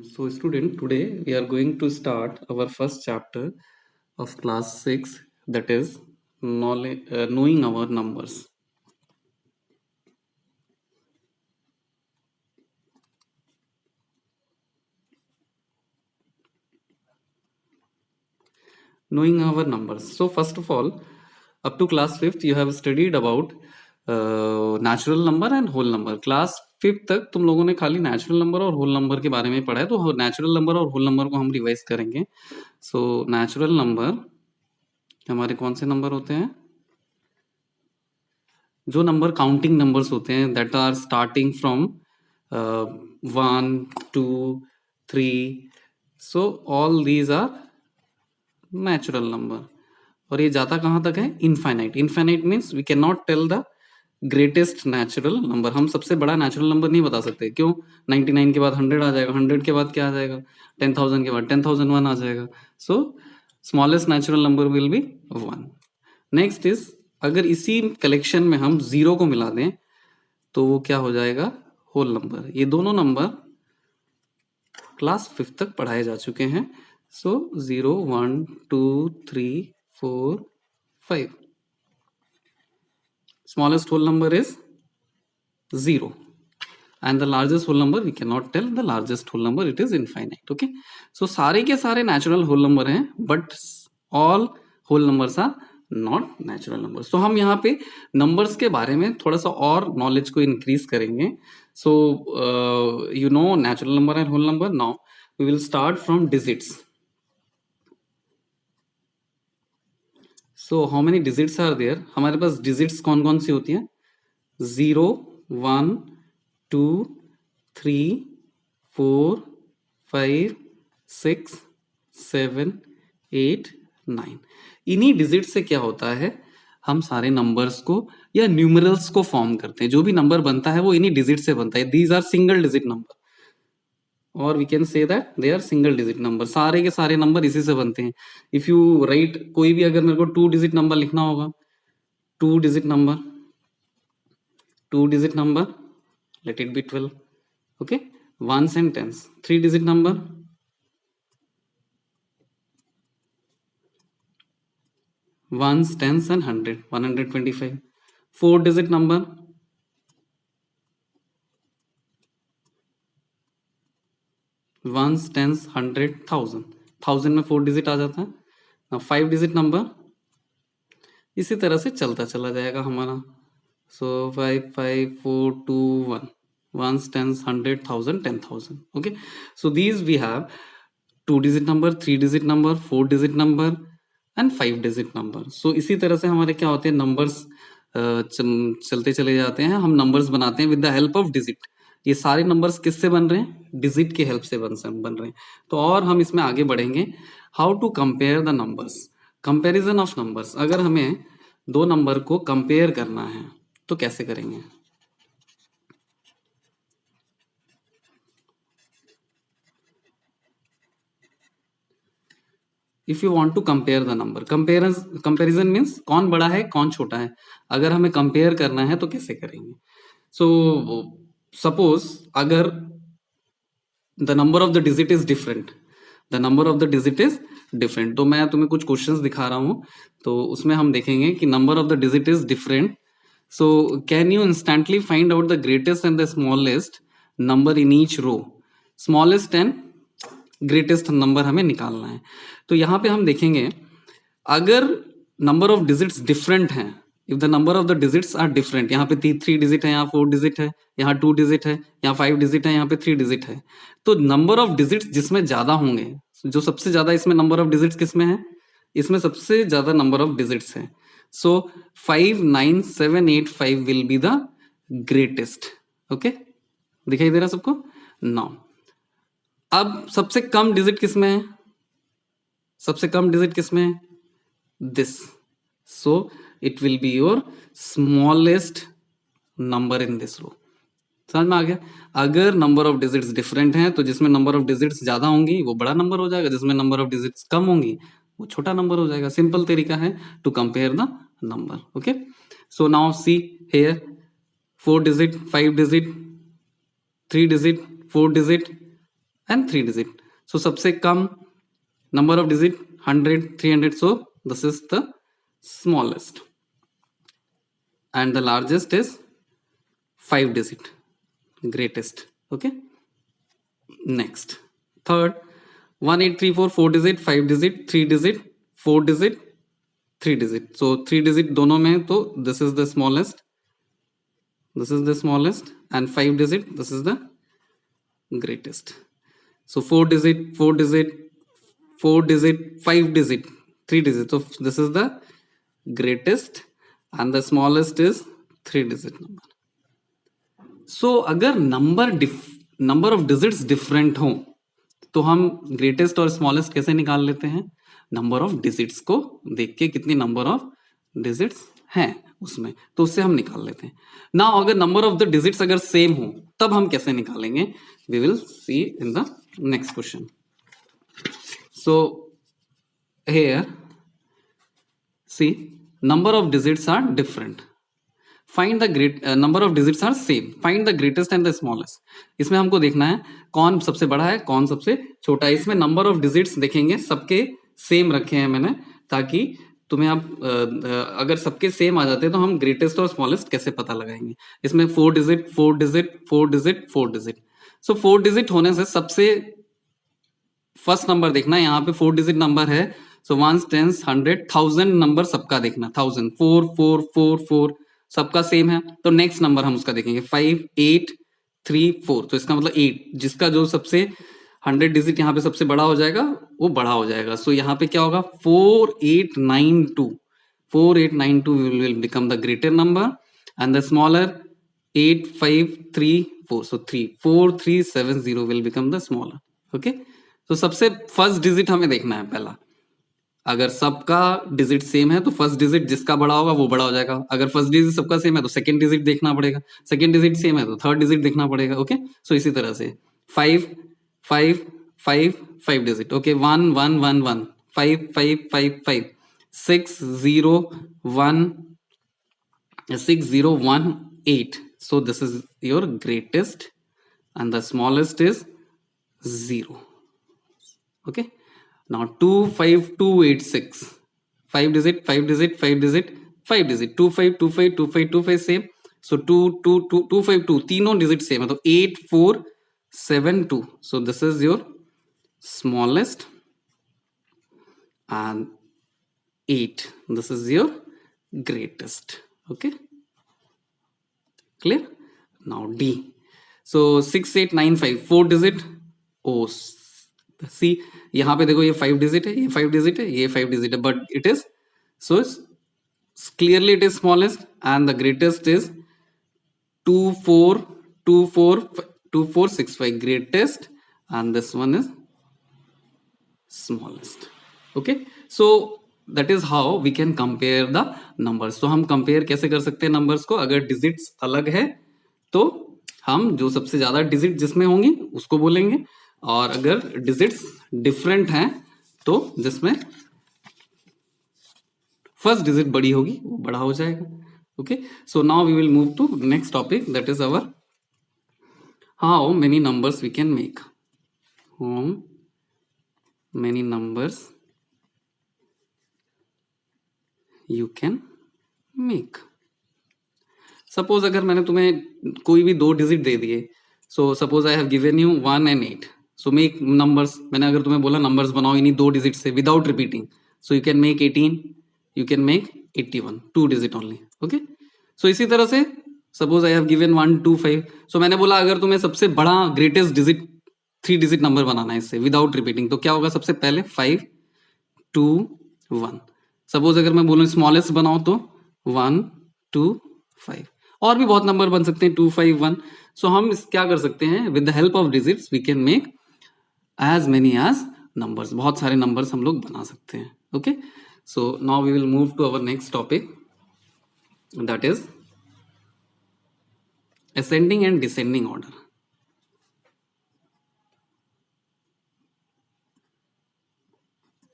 So student, today we are going to start our first chapter of class 6, that is knowing our numbers. Knowing our numbers. So first of all, up to class 5th you have studied about natural number and whole number. Class 5th तक तुम लोगों ने खाली natural number और whole number के बारे में पढ़ा है, तो नेचुरल नंबर और होल नंबर को हम रिवाइज करेंगे. सो नेचुरल नंबर हमारे कौन से नंबर होते हैं? जो नंबर काउंटिंग नंबर्स होते हैं, that are starting from 1 2 3. So all these are natural number. और ये जाता कहाँ तक है? Infinite. Infinite means we can not tell the greatest natural number. हम सबसे बड़ा नेचुरल नंबर नहीं बता सकते. क्यों? 99 के बाद 100 आ जाएगा, 100 के बाद क्या आ जाएगा? 10,000 के बाद 10,001 आ जाएगा. सो smallest natural number will be 1. Next is, अगर इसी कलेक्शन में हम 0 को मिला दें तो वो क्या हो जाएगा? Whole number. ये दोनों नंबर क्लास 5th तक पढ़ाए जा चुके हैं. सो 0 1 2 3 4 5. Smallest whole number is 0 and the largest whole number we cannot tell the largest whole number, it is infinite. Okay, so सारे के सारे natural whole number हैं, but all whole numbers are not natural numbers. तो हम यहाँ पे numbers के बारे में थोड़ा सा और knowledge को increase करेंगे. So you know natural number and whole number. Now we will start from digits. So how many digits are there? हमारे पास digits कौन कौन सी होती हैं? 0 1 2 3 4 5 6 7 8 9. इन्हीं डिजिट से क्या होता है? हम सारे नंबर्स को या न्यूमरल्स को फॉर्म करते हैं. जो भी नंबर बनता है वो इन्हीं डिजिट से बनता है. These are single digit number, और we can say that they are single digit number. सारे के सारे नंबर इसी से बनते हैं. इफ यू राइट कोई भी, अगर मेरे को 2 डिजिट नंबर लिखना होगा, 2 digit number, 2 digit number, let it be 12. Okay, ones and tens. 3 digit number, ones, tens and 100, 125. 4 digit number, ones, tens, 100, 1000. 1000 में 4 डिजिट आ जाता है. now 5 डिजिट नंबर, इसी तरह से चलता चला जाएगा हमारा. so 5 5 4 2 1. ones, tens, 100, 1000, 10,000. okay, so these we have 2 digit number, 3 digit number, 4 digit number and 5 digit number. so इसी तरह से हमारे क्या होते हैं? नंबर्स चलते चले जाते हैं. हम नंबर्स बनाते हैं with the help of digit. ये सारे नंबर्स किससे बन रहे हैं? डिजिट के हेल्प से बन रहे हैं. तो और हम इसमें आगे बढ़ेंगे. How to compare the numbers. Comparison of numbers. अगर हमें दो नंबर को कंपेयर करना है तो कैसे करेंगे? If you want to compare the number, comparison means कौन बड़ा है कौन छोटा है. अगर हमें कंपेयर करना है तो कैसे करेंगे? सो सपोज अगर the number of the digit is different, the number of the digit is different, तो मैं तुम्हें कुछ क्वेश्चंस दिखा रहा हूं. तो उसमें हम देखेंगे कि number of the digit is different. So can you instantly find out the greatest and the smallest number in each row. Smallest and greatest number हमें निकालना है. तो यहां पे हम देखेंगे, अगर नंबर ऑफ डिजिट्स डिफरेंट हैं, if the number of the digits are different, यहाँ पे 3 डिजिट है, यहाँ 4 डिजिट है, यहाँ 2 डिजिट है, यहाँ 5 डिजिट है, यहाँ पे 3 डिजिट है, तो नंबर ऑफ डिजिट्स जिसमें ज्यादा होंगे, जो सबसे ज्यादा इसमें नंबर ऑफ डिजिट्स किसमें है? इसमें सबसे ज्यादा नंबर ऑफ डिजिट्स है. सो 5 9 7 8 5 will be the greatest. Okay, दिखाई दे रहा सबको? नाउ अब सबसे कम डिजिट किसमें है? सबसे कम डिजिट किसमें है? This. So it will be your smallest number in this row. समझ में आ गया? अगर नंबर ऑफ डिजिट्स डिफरेंट हैं तो जिसमें नंबर ऑफ डिजिट्स ज्यादा होंगी वो बड़ा नंबर हो जाएगा, जिसमें नंबर ऑफ डिजिट्स कम होंगी वो छोटा नंबर हो जाएगा. सिंपल तरीका है to compare the number. Okay, so now see here, 4 digit, 5 digit, 3 digit, 4 digit, and 3 digit. So सबसे कम number of digit 100, 300. So this is the smallest, and the largest is 5 digit, greatest. Okay. Next, third, 1834 4 digit, 5 digit, 3 digit, 4 digit, 3 digit. So 3 digit दोनों में, तो this is the smallest, this is the smallest, and 5 digit, this is the greatest. So 4 digit, 4 digit, 4 digit, 5 digit, 3 digit. So this is the greatest, and the smallest is 3 digit number. So अगर number of digits different हो तो हम greatest और smallest कैसे निकाल लेते हैं? Number of digits को देख के कितनी नंबर ऑफ डिजिट्स हैं उसमें, तो उससे हम निकाल लेते हैं ना. अगर नंबर ऑफ द डिजिट्स अगर सेम हो तब हम कैसे निकालेंगे? We will see in the next question. So here see, number of digits are different. Find the number of digits are same. Find the greatest and the smallest. इसमें हमको देखना है कौन सबसे बड़ा है, कौन सबसे छोटा है. इसमें नंबर ऑफ डिजिट्स देखेंगे, सबके सेम रखे हैं मैंने, ताकि तुम्हें आप अगर सबके सेम आ जाते हैं तो हम ग्रेटेस्ट और स्मॉलेस्ट कैसे पता लगाएंगे. इसमें 4 डिजिट, 4 डिजिट, 4 डिजिट, 4 डिजिट. सो 4 डिजिट होने से सबसे फर्स्ट नंबर देखना है. यहाँ पे 4 डिजिट नंबर है. सो 1, 10, 100, 1000 नंबर सबका देखना. 1000, 4 4 4 4 सबका सेम है, तो नेक्स्ट नंबर हम उसका देखेंगे. 5 8 3 4. तो इसका मतलब 8, जिसका जो सबसे 100 डिजिट यहाँ पे सबसे बड़ा हो जाएगा वो बड़ा हो जाएगा. सो यहाँ पे क्या होगा? 4892. 4892 will become the greater number, and the smaller 8534. So 4370 will become the smaller. Okay. तो सबसे फर्स्ट डिजिट हमें देखना है पहला. अगर सबका डिजिट सेम है तो फर्स्ट डिजिट जिसका बड़ा होगा वो बड़ा हो जाएगा. अगर फर्स्ट डिजिट सबका सेम है तो सेकंड डिजिट देखना पड़ेगा. सेकंड डिजिट सेम है तो थर्ड डिजिट देखना पड़ेगा. ओके. सो इसी तरह से 5 5 5 5 digit. Okay. 1 1 1 1 5 5 5 5 6 0 1 6 0 1 8. So this is your greatest, and the smallest is 0. Okay. Now 25286, 5 digit, 5 digit, 5 digit, 5 digit, 2525 2525 same. So 2222 तीनों डिजिट सेम है, तो 8472. So this is your smallest, and 8, this is your greatest. Okay. Clear? Now D. So 6895 4 digit. Oh, सी यहाँ पे देखो, ये 5 digit है, ये 5 digit है, ये 5 डिजिट है, but it is so clearly it is smallest, and the greatest is 2465 greatest, and this one is smallest. Okay. So that is how we can compare the numbers. तो हम compare कैसे कर सकते हैं numbers को? अगर digits अलग है तो हम जो सबसे ज्यादा डिजिट जिसमें होंगी उसको बोलेंगे, और अगर डिजिट्स डिफरेंट हैं तो जिसमें फर्स्ट डिजिट बड़ी होगी वो बड़ा हो जाएगा. Okay. So now we will move to next topic, that is our how many numbers we can make. How many numbers you can make. Suppose अगर मैंने तुम्हें कोई भी 2 डिजिट दे दिए. So suppose I have given you 1 and 8. So make numbers. मैंने अगर तुम्हें बोला नंबर्स बनाओ इन्हीं 2 डिजिट से without repeating, so you can make 18, you can make 81, 2 digit only. Okay. So इसी तरह से सपोज आई हैव गिवन 1 2 5. सो मैंने बोला अगर तुम्हें सबसे बड़ा ग्रेटेस्ट डिजिट 3 डिजिट नंबर बनाना है इससे विदाउट रिपीटिंग, तो क्या होगा? सबसे पहले 5 2 1. सपोज अगर मैं बोलूँ स्मॉलेस्ट बनाओ तो 1 2 5. और भी बहुत नंबर बन सकते हैं, 2 5 1. सो हम क्या कर सकते हैं? With the help of digits we can make as many as numbers. बहुत सारे नंबर्स हम लोग बना सकते हैं. Okay. So now we will move to our next topic, that is ascending and descending order.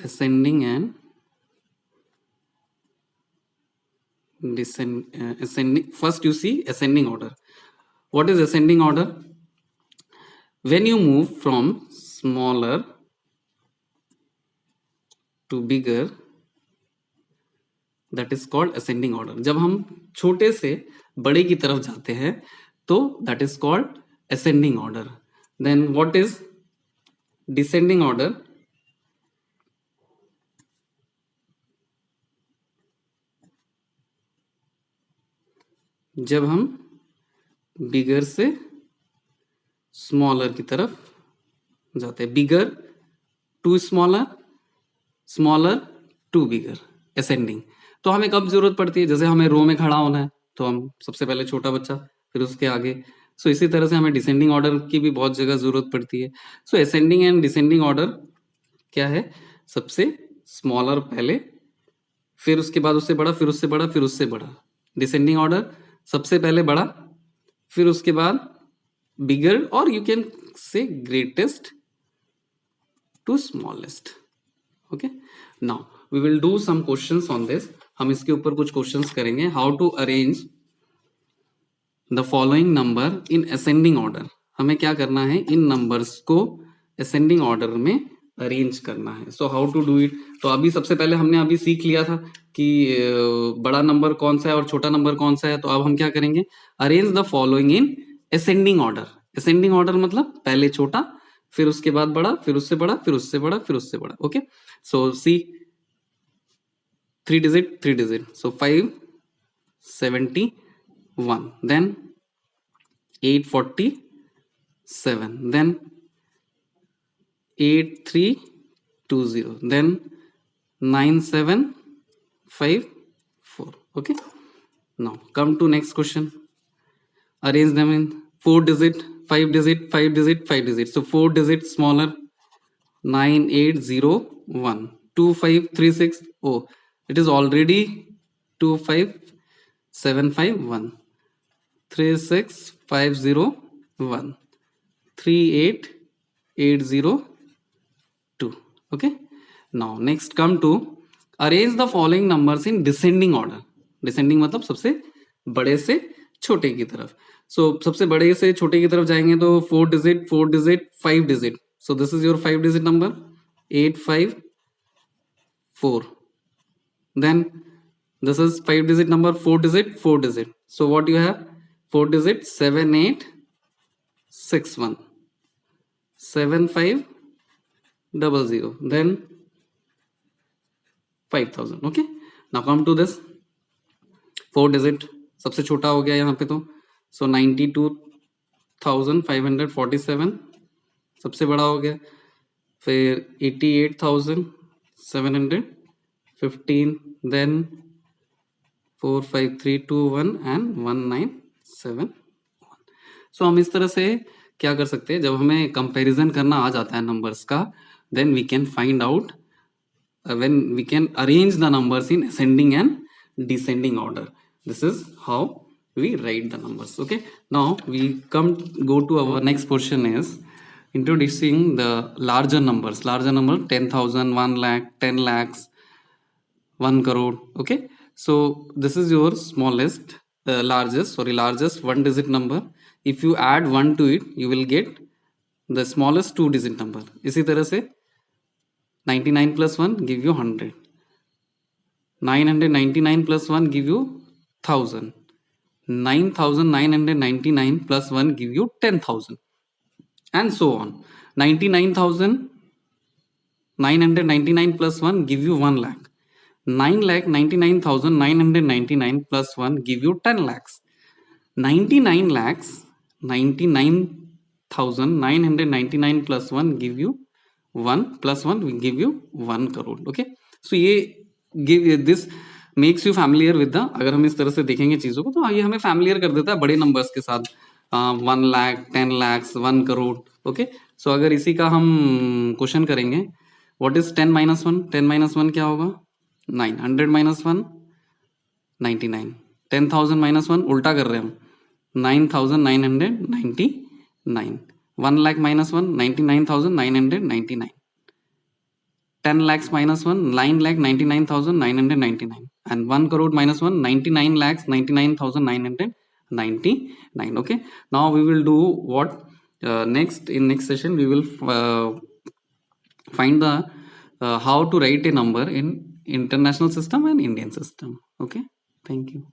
Ascending and ascending. First you see ascending order. What is ascending order? when you move from smaller to bigger, that is called ascending order. जब हम छोटे से बड़े की तरफ जाते हैं तो that is called ascending order. Then what is descending order? जब हम बिगर से स्मॉलर की तरफ जाते हैं, bigger to smaller, smaller to bigger, ascending. तो हमें कब जरूरत पड़ती है? जैसे हमें रो में खड़ा होना है तो हम सबसे पहले छोटा बच्चा, फिर उसके आगे. सो इसी तरह से हमें डिसेंडिंग ऑर्डर की भी बहुत जगह जरूरत पड़ती है. सो असेंडिंग एंड डिसेंडिंग ऑर्डर क्या है? सबसे स्मॉलर पहले, फिर उसके बाद उससे बड़ा, फिर उससे बड़ा, फिर उससे बड़ा. डिसेंडिंग ऑर्डर सबसे पहले बड़ा, फिर उसके बाद बिगर, और you can say greatest to smallest. Okay, now we will do some questions on this. हम इसके ऊपर कुछ क्वेश्चंस करेंगे. How to arrange the following number in ascending order. हमें क्या करना है? इन नंबर्स को असेंडिंग ऑर्डर में अरेंज करना है. So how to do it? तो अभी सबसे पहले हमने अभी सीख लिया था कि बड़ा नंबर कौन सा है और छोटा नंबर कौन सा है. तो अब हम क्या करेंगे? Arrange the following in ascending order. Ascending order मतलब पहले छोटा, फिर उसके बाद बड़ा, फिर उससे बड़ा, फिर उससे बड़ा, फिर उससे बड़ा. Okay, so C 3 digit, 3 digit. So 571, then 847, then 8320, then 9754. Okay, now come to next question. Arrange them in 4 digit, 5 digit, 5 digit, 5 digit. So 4 digit smaller, 9801, 2536. Oh, it is already 25751, 36501, 38802. Okay, now next come to arrange the following numbers in descending order. Descending मतलब सबसे बड़े से छोटे की तरफ. So सबसे बड़े से छोटे की तरफ जाएंगे तो 4 digit, 4 digit, 5 digit. So this is your 5 digit number, 854. Then this is 5 digit number, 4 digit, 4 digit. So what you have? 4 digit, 7861, 7500, then 5000. Okay, now come to this 4 digit. सबसे छोटा हो गया यहाँ पे तो. So 92,547 सबसे बड़ा हो गया. फिर 88,715, then 45321 and 1971. सो हम इस तरह से क्या कर सकते हैं? जब हमें कंपैरिजन करना आ जाता है नंबर्स का, then we can find out when we can arrange the numbers in ascending and descending order. This is how we write the numbers. Okay, now we go to our next portion is introducing the larger numbers. Larger number, 10,000, 1 lakh, 10 lakhs, 1 crore. Okay, so this is your smallest, largest 1 digit number. If you add 1 to it, you will get the smallest 2 digit number. इसी तरह से 99 plus 1 give you 100, 999 plus 1 give you 1000, 9999 plus 1 give you 10,000, and so on. 99,999 plus 1 give you 1 lakh, 9,99,999 plus 1 give you 10 lakhs, 99 lakhs 99,999 plus 1 give you 1 plus 1 will give you 1 crore. Okay, so ये give this makes you familiar with the, अगर हम इस तरह से देखेंगे चीजों को तो ये हमें familiar कर देता है बड़े नंबर्स के साथ. 1 लाख, 10 lakhs, 1 करोड़. ओके, सो अगर इसी का हम क्वेश्चन करेंगे, व्हाट इज 10 minus 1? 10 minus 1 क्या होगा? 9. 100 minus 1, 99. 10,000 minus 1 उल्टा कर रहे हैं हम, 9,999. 1 lakh minus 1, 99,999. 10 lakhs minus 1, 9,99,999. And 1 crore minus 1, 99 lakhs 99,999. Okay, now we will do what? next session we will find the how to write a number in international system and Indian system. Okay, thank you.